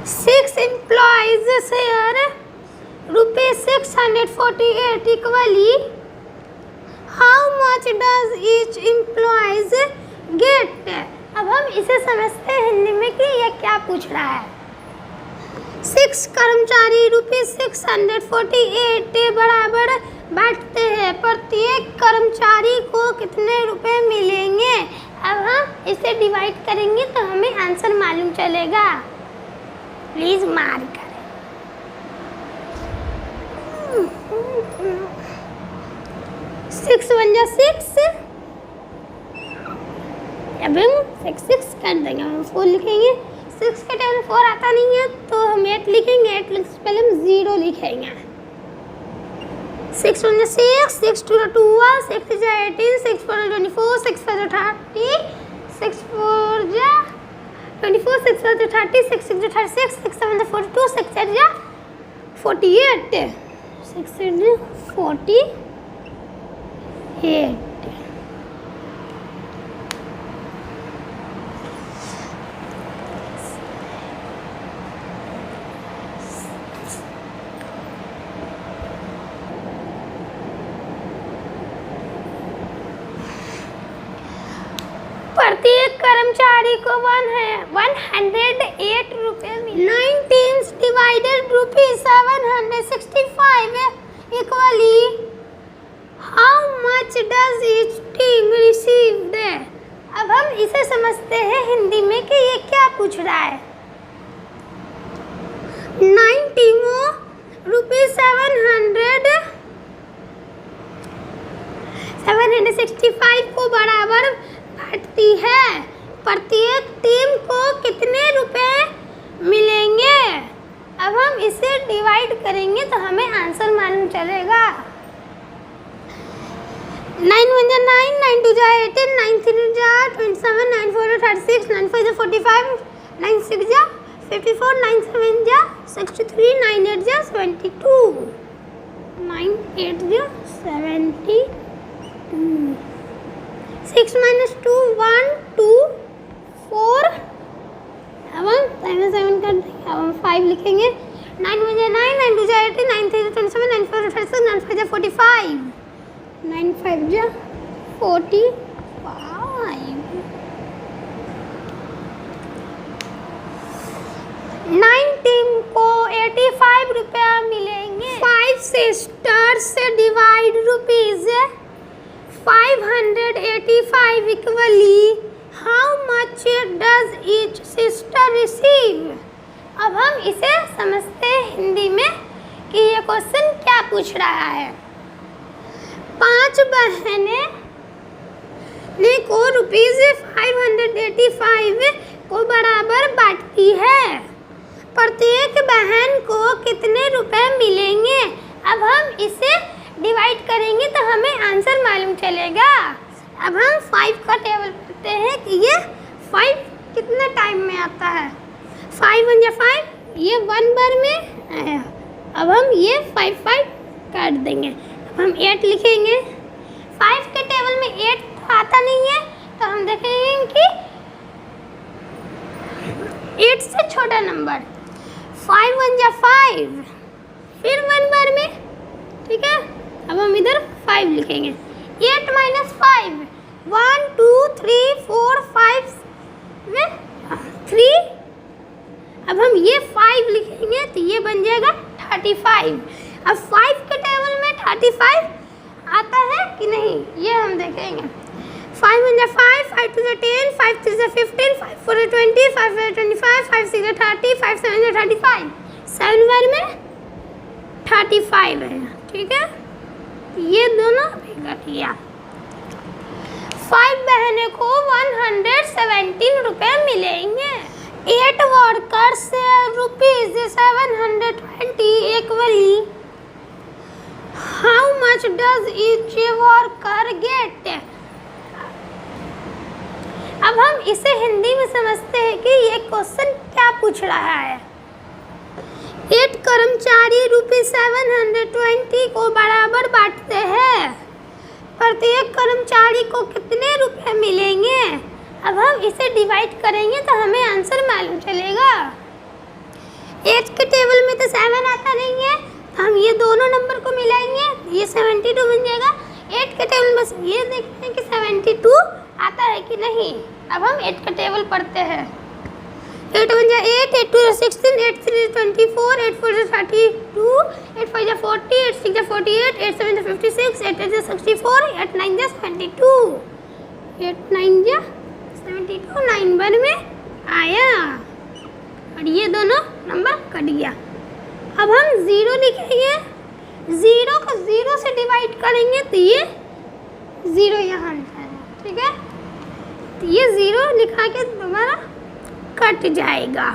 6 employees share ₹648 equally how much does each employees get? अब हम इसे समझते हैं हिंदी में कि यह क्या पूछ रहा है। 6 कर्मचारी ₹648 बराबर बांटते हैं, प्रत्येक कर्मचारी को कितने रुपए मिलेंगे? अब हम इसे डिवाइड करेंगे तो हमें आंसर मालूम चलेगा। प्लीज मार्क करें। 6 1 जा 6, अब हम 6 कर देंगे, हम 4 लिखेंगे। 6 के टेबल 4 आता नहीं है तो हम 8 लिखेंगे। 8 लिखने से पहले हम 0 लिखेंगे। 6 1 जा 6, 6 2 जा 12, 6 3 जा 18, 6 4 जा 24, 6 5 जा 30, 6 4 जा 24, 6 5 जा 30, 6 6 जा 36, 6 7 जा 42, 6 8 जा 48, 6 8 जा 48। प्रत्येक कर्मचारी को 108 रुपये मिले। 9 teams divided ₹765 equally how much does each team receive? अब हम इसे समझते हैं हिंदी में कि ये क्या पूछ रहा है। 9 टीमों ₹765 को बराबर बांटती है, प्रत्येक टीम को कितने रुपए मिलेंगे? अब हम इसे डिवाइड करेंगे तो हमें आंसर मालूम चलेगा। 9 1 जा 9, 9 2 जा 18, 9 3 जा 27, 9 4 जा 36, 9 5 जा 45, 9 6 जा 54, 9 7 जा 63, 9 8 जा 72, 9 8 जा 72। 6 - 2 1 2 4। अब हम 7 कर देंगे। अब हम 5 लिखेंगे। 9 1 जा 9, 9 2 जा 18, 9 3 जा 27, 9 4 जा 36, 9 5 जा 45, 9 5 जा 45। 9 टीम को 85 रुपया मिलेंगे। 5 sisters divide ₹585 equally how much does each sister receive? अब हम इसे समझते हैं हिंदी में कि ये क्वेश्चन क्या पूछ रहा है। 5 बहनें ने को ₹585 को बराबर बांटती है, प्रत्येक बहन को कितने रुपए मिलेंगे? अब हम इसे डिवाइड करेंगे तो हमें आंसर मालूम चलेगा। अब हम 5 का टेबल पढ़ते हैं कि ये 5 कितने टाइम में आता है। 5 1 जा 5, ये 1 बार में आया। अब हम ये 5 5 काट देंगे। अब हम 8 लिखेंगे। 5 के टेबल में 8 तो आता नहीं है तो हम देखेंगे कि 8 से छोटा नंबर। 5 1 जा 5, फिर 1 बार में, ठीक है। अब हम इधर 5 लिखेंगे। 8 - 5, 1 2 3 4 5 में 3। अब हम ये 5 लिखेंगे तो ये बन जाएगा 35। अब 5 के टेबल में 35 आता है कि नहीं ये हम देखेंगे। 5 1 जा 5, 5 2 जा 10, 5 3 जा 15, 5 4 जा 20, 5 5 जा 25, 5 6 जा 30, 5 7 जा 35। 7 बार में 35 है, ठीक है। ये दोनों कट गया। 5 बहनों को 117 रुपए मिलेंगे। 8 workers ₹720 equally how much does each worker get? अब हम इसे हिंदी में समझते हैं कि ये क्वेश्चन क्या पूछ रहा है। 8 कर्मचारी ₹720 को बराबर बांटते हैं, प्रत्येक कर्मचारी को कितने रुपए मिलेंगे? अब हम इसे डिवाइड करेंगे तो हमें आंसर मालूम चलेगा। 72 बन जाएगा। 8 का टेबल बस ये देखते हैं कि 72 आता है कि नहीं। अब हम 8 का टेबल पढ़ते हैं। 8 1 जा 8, 8 2 जा 16, 8 3 जा 24, 8 4 जा 32, 8 5 जा 40, 8 6 जा 48, 8 7 जा 56, 8 8 जा 64, 8 9 जा 72, 8 9 जा 72, 9 बार में आया और ये दोनों नंबर कट गया। अब हम 0 लिखेंगे, 0 को 0 से डिवाइड करेंगे तो ये 0 यहाँ लिखाएंगे, ठीक है। तो ये 0 लिखा के दोबारा कट जाएगा।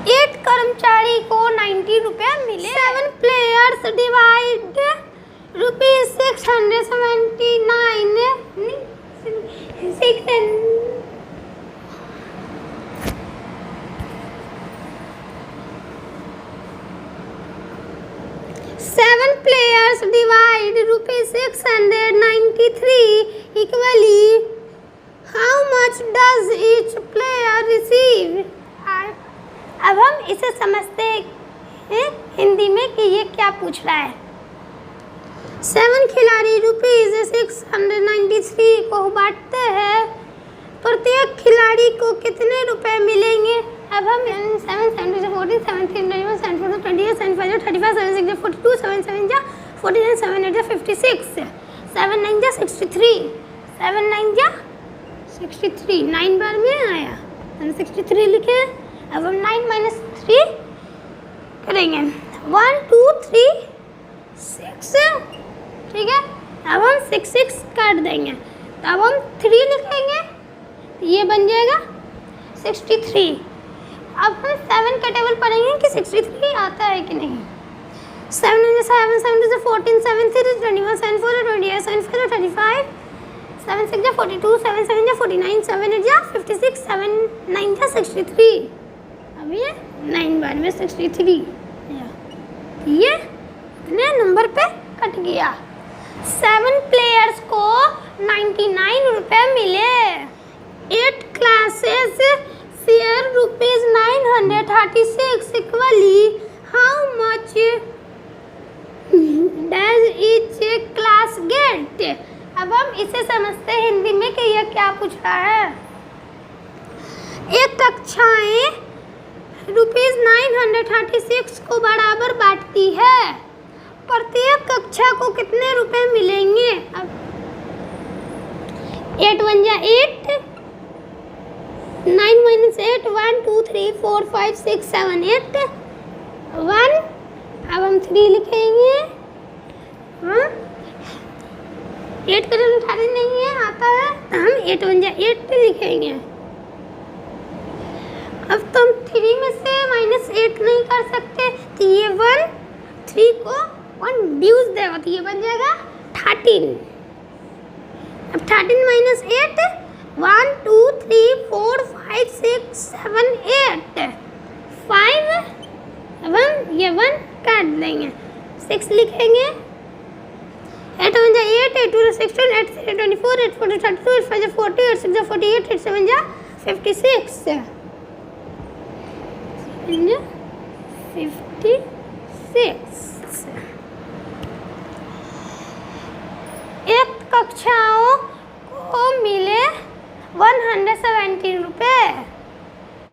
8 कर्मचारी को 90 रुपये मिले। 7 players divide ₹679 7 players divide ₹693 equally. How much does each player receive? अब हम इसे समझते हैं हिंदी में कि ये क्या पूछ रहा है। 7 खिलाड़ी ₹693 को बांटते हैं, प्रत्येक खिलाड़ी को कितने रुपए मिलेंगे। अब हम 7 7 14 7 3 21 7 4 28 7 5 35 7 6 42 7 7 जा 49 7 8 जा 56 7 9 जा 63 7 9 जा 63 9 बार में आया, हम 63 लिखे। अब हम 9 - 3 करेंगे, 1 2 3 6, ठीक है। अब हम 6 6 काट देंगे, तो अब हम 3 लिखेंगे, ये बन जाएगा 63। अब हम 7 का टेबल पढ़ेंगे कि 63 आता है कि नहीं। 7 7 7 7 14 7 3 21 7 4 28 7 4 35 7 6 जा 42 7 7 जा 49 7 8 जा 56 7 9 जा 63। अब ये 9 बार में 63, ये इतने नंबर पे कट गया। 7 प्लेयर्स को 99 रुपए मिले। 8 classes share ₹936 equally. How much does each class get? अब हम इसे समझते हैं हिंदी में कि यह क्या पूछ रहा है। एक कक्षाएं ₹936 को बराबर बांटती है, प्रत्येक कक्षा को कितने रुपए मिलेंगे। अब 8 1 जा 8, 9 - 8 1 2 3 4 5 6 7 8 1। अब हम 3 लिखेंगे, हाँ 8 का टेबल उठाने नहीं है आता है, तो हम 8 1 जा 8 लिखेंगे। अब तो हम 3 में से -8 नहीं कर सकते, तो ये 1 3 को 1 ड्यूज देगा, तो ये बन जाएगा 13। अब 13 - 8 1 2 3 4 5 6 7 8 5। अब हम ये 1 काट देंगे, 6 लिखेंगे। 8 1 जा 8, 8 2 जा 16, 8 3 जा 24, 8 4 जा 32, 8 5 जा 40, 8 6 जा 48, 8 7 जा 56 56। एक कक्षाओं को मिले 170